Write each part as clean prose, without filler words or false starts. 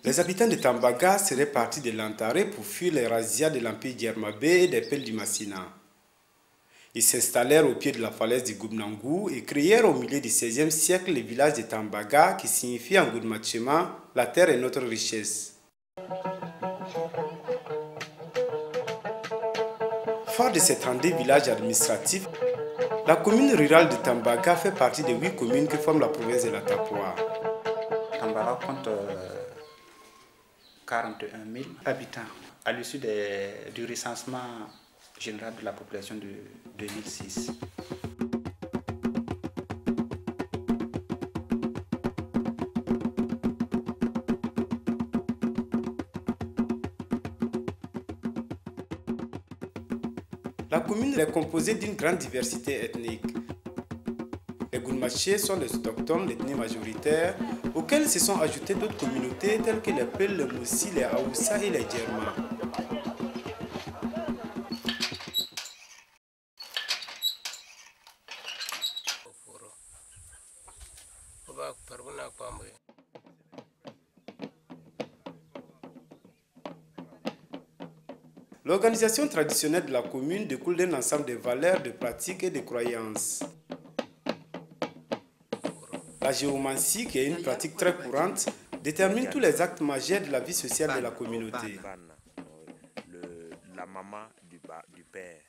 Les habitants de Tambaga seraient partis de Lantare pour fuir les razzias de l'Empire Djermabé et des Pels du Massina. Ils s'installèrent au pied de la falaise du Goubnangou et créèrent au milieu du XVIe siècle le village de Tambaga qui signifie en Goudmachema « La terre est notre richesse ». Fort de ces 32 villages administratifs, la commune rurale de Tambaga fait partie des 8 communes qui forment la province de la Tapua. Tambaga compte 41 000 habitants à l'issue du recensement général de la population de 2006. La commune est composée d'une grande diversité ethnique. Les Goudmachés sont les autochtones, l'ethnie majoritaire, auxquels se sont ajoutées d'autres communautés telles que les Pels, les Moussi, les Aoussa et les Djerma. L'organisation traditionnelle de la commune découle d'un ensemble de valeurs, de pratiques et de croyances. La géomancie, qui est une pratique très courante, détermine tous les actes majeurs de la vie sociale de la communauté. La maman du père.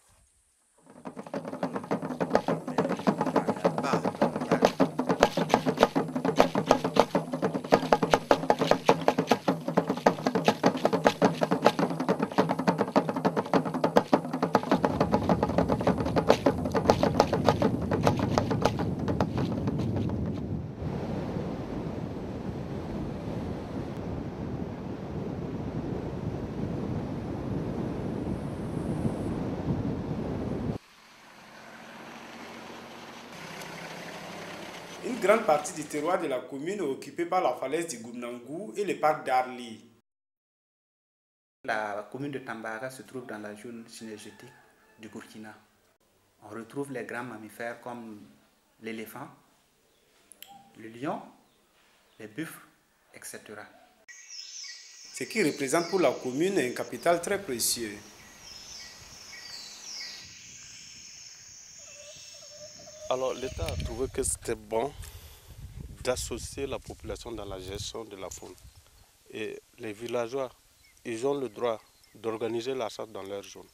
Une grande partie du terroir de la commune est occupée par la falaise du Goubnangou et le parc d'Arli. La commune de Tambaga se trouve dans la zone synergétique du Burkina. On retrouve les grands mammifères comme l'éléphant, le lion, les buffles, etc. Ce qui représente pour la commune un capital très précieux. Alors l'État a trouvé que c'était bon d'associer la population dans la gestion de la faune. Et les villageois, ils ont le droit d'organiser la chasse dans leur zone.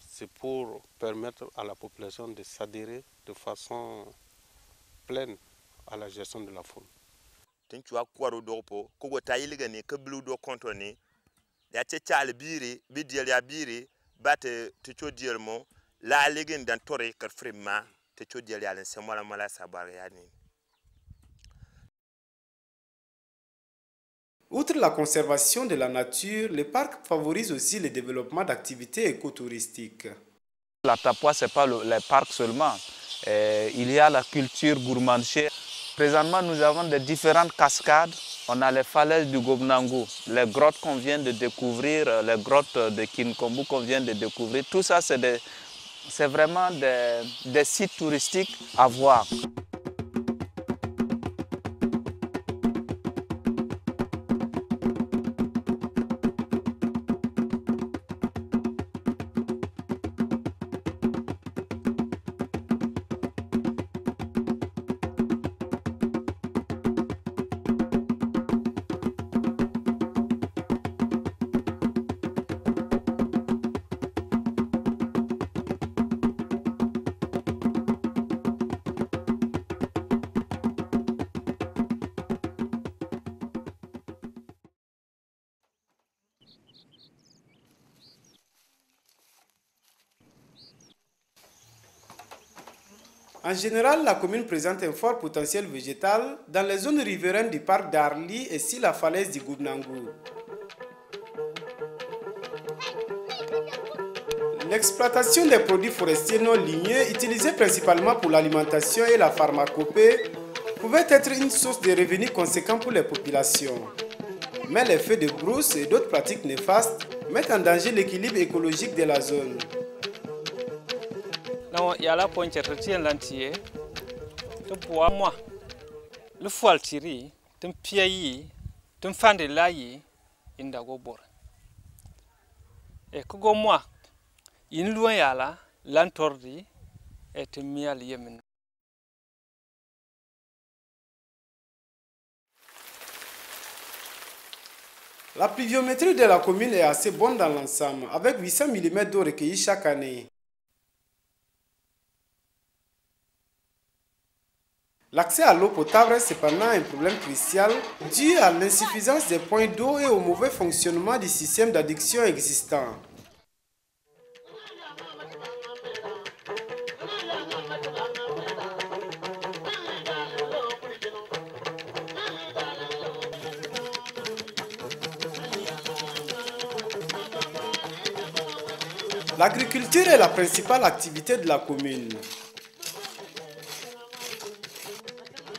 C'est pour permettre à la population de s'adhérer de façon pleine à la gestion de la faune. Tinchua kwaro dopo kogo tayilga ne kablu do kontoni ya chechal biri bidiel ya biri bate ticho dielmo la legen dan tore kar frima ticho diel ya se mala mala sabar ya ni. Outre la conservation de la nature, le parc favorise aussi le développement d'activités écotouristiques. La Tapua, ce n'est pas le parc seulement. Il y a la culture gourmandée. Présentement, nous avons des différentes cascades. On a les falaises du Goubnangou, les grottes qu'on vient de découvrir, les grottes de Kinkombu qu'on vient de découvrir. Tout ça, c'est vraiment des sites touristiques à voir. En général, la commune présente un fort potentiel végétal dans les zones riveraines du parc d'Arli et sur la falaise du Goubnangou. L'exploitation des produits forestiers non ligneux, utilisés principalement pour l'alimentation et la pharmacopée, pouvait être une source de revenus conséquents pour les populations. Mais les feux de brousse et d'autres pratiques néfastes mettent en danger l'équilibre écologique de la zone. Il y a la pointe de l'entier, de bois, moi, le foie tiri, de piaillis, de fan de l'aïe, in d'agobor. Et que moi, in loin y a là, l'entordi est mis à l'Yémen. La pluviométrie de la commune est assez bonne dans l'ensemble, avec 800 mm d'eau recueillie chaque année. L'accès à l'eau potable est cependant un problème crucial dû à l'insuffisance des points d'eau et au mauvais fonctionnement du système d'adduction existant. L'agriculture est la principale activité de la commune.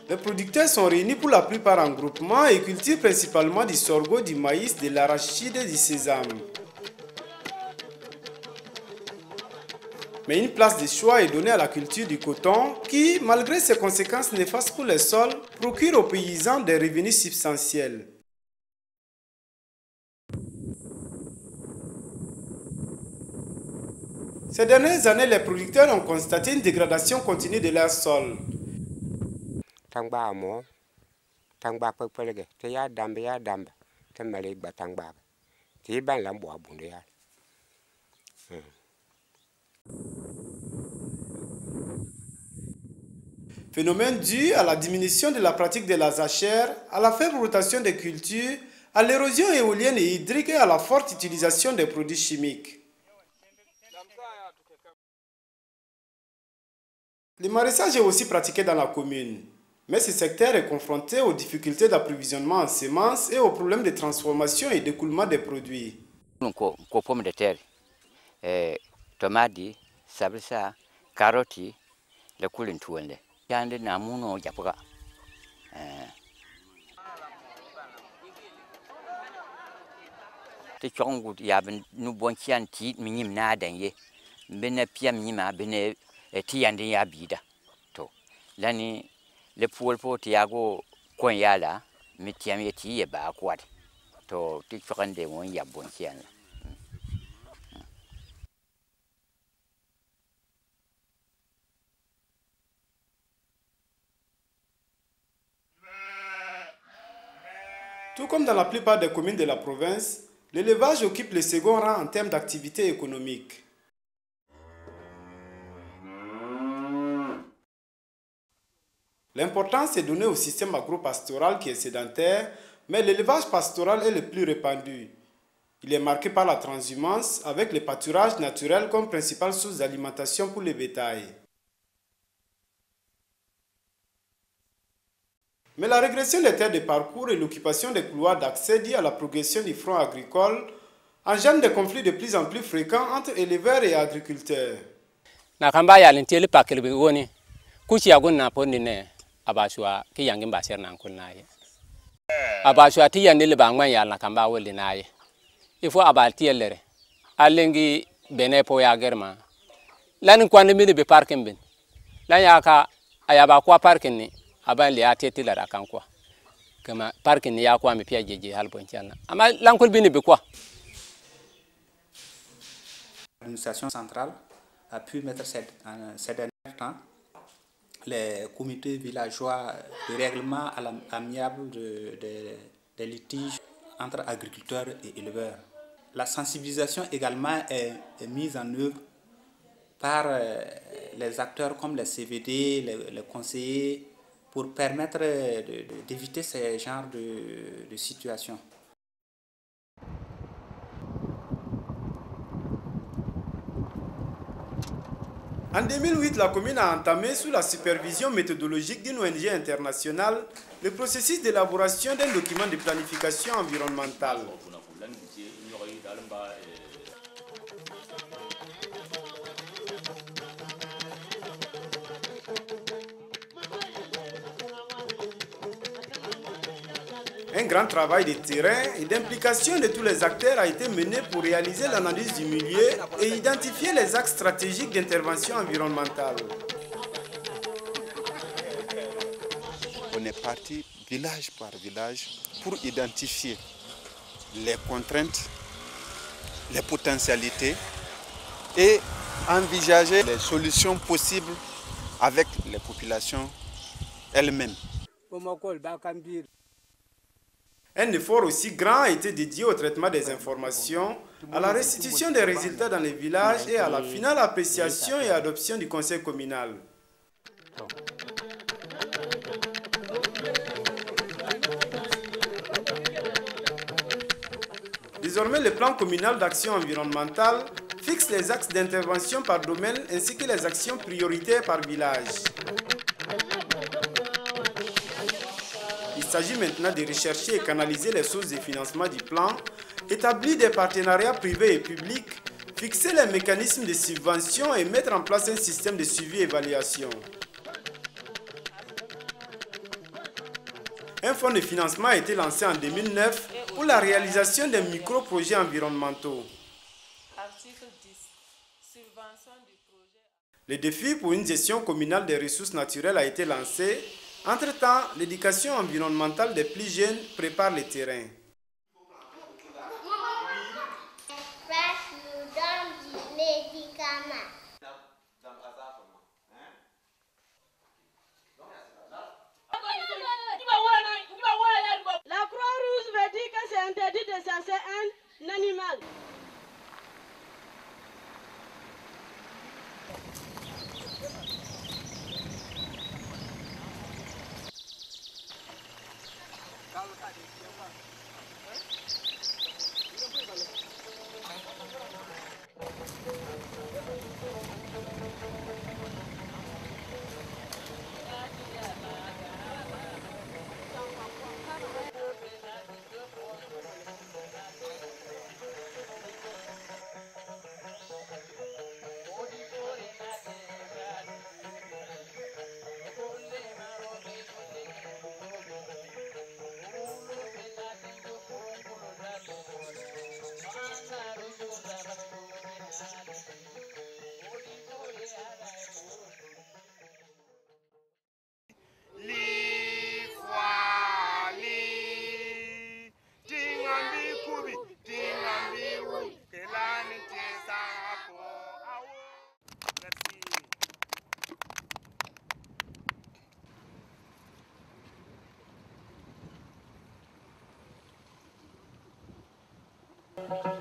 Les producteurs sont réunis pour la plupart en groupement et cultivent principalement du sorgho, du maïs, de l'arachide et du sésame. Mais une place de choix est donnée à la culture du coton qui, malgré ses conséquences néfastes pour les sols, procure aux paysans des revenus substantiels. Ces dernières années, les producteurs ont constaté une dégradation continue de leur sol. Tangba mo tangba pepelege te ya damba te male gba tangba ti ban la mbo abunde ya. Phénomène dû à la diminution de la pratique de la jachère, à la faible rotation des cultures, à l'érosion éolienne et hydrique et à la forte utilisation des produits chimiques. Le maraîchage est aussi pratiqué dans la commune. Mais ce secteur est confronté aux difficultés d'approvisionnement en semences et aux problèmes de transformation et d'écoulement des produits. Pommes de terre, tomates, sabrissa, carottes, le coulin touende. Yande na muno japoga. Te chongu ya ben nu bonchian ti minim na danye. Bene piam nyima bene ti yande ya bida. To lani le poulpo tiago konyala mitiam yeti e ba kwat to ti chokande won ya bonchian. Tout comme dans la plupart des communes de la province, l'élevage occupe le second rang en termes d'activité économique. L'importance est donnée au système agro-pastoral qui est sédentaire, mais l'élevage pastoral est le plus répandu. Il est marqué par la transhumance avec le pâturage naturel comme principale source d'alimentation pour le bétail. Mais la régression des terres de parcours et l'occupation des couloirs d'accès liés à la progression du front agricole engendrent des conflits de plus en plus fréquents entre éleveurs et agriculteurs. Abashua ki yangin basir nan kunnaye abashua ti yande le bangman yalla kamba woli naye ifo abalti yellere alengi bene po ya germa lan kwande mi be parking bin lan ya ka ayaba kwa parking ni aban le ateti la kan kwa kama parking ni ya kwa mi pia jeje halbon tiana ama lan kul bini be kwa. L'administration centrale a pu mettre ces derniers temps les comités villageois de règlement amiable des litiges entre agriculteurs et éleveurs. La sensibilisation également est mise en œuvre par les acteurs comme les CVD, les conseillers, pour permettre d'éviter ces genres de situations. En En 2008, la commune a entamé, sous la supervision méthodologique d'une ONG internationale, le processus d'élaboration d'un document de planification environnementale. Un grand travail de terrain et d'implication de tous les acteurs a été mené pour réaliser l'analyse du milieu et identifier les axes stratégiques d'intervention environnementale. On est parti village par village pour identifier les contraintes, les potentialités et envisager les solutions possibles avec les populations elles-mêmes. Un effort aussi grand a été dédié au traitement des informations, à la restitution des résultats dans les villages et à la finale appréciation et adoption du conseil communal. Désormais, le plan communal d'action environnementale fixe les axes d'intervention par domaine ainsi que les actions prioritaires par village. Il s'agit maintenant de rechercher et canaliser les sources de financement du plan, établir des partenariats privés et publics, fixer les mécanismes de subvention et mettre en place un système de suivi et évaluation. Un fonds de financement a été lancé en 2009 pour la réalisation des micro-projets environnementaux. Le défi pour une gestion communale des ressources naturelles a été lancé. Entre-temps, l'éducation environnementale des plus jeunes prépare le terrain. La Croix-Rouge veut dire que c'est interdit de chasser un animal. Merci.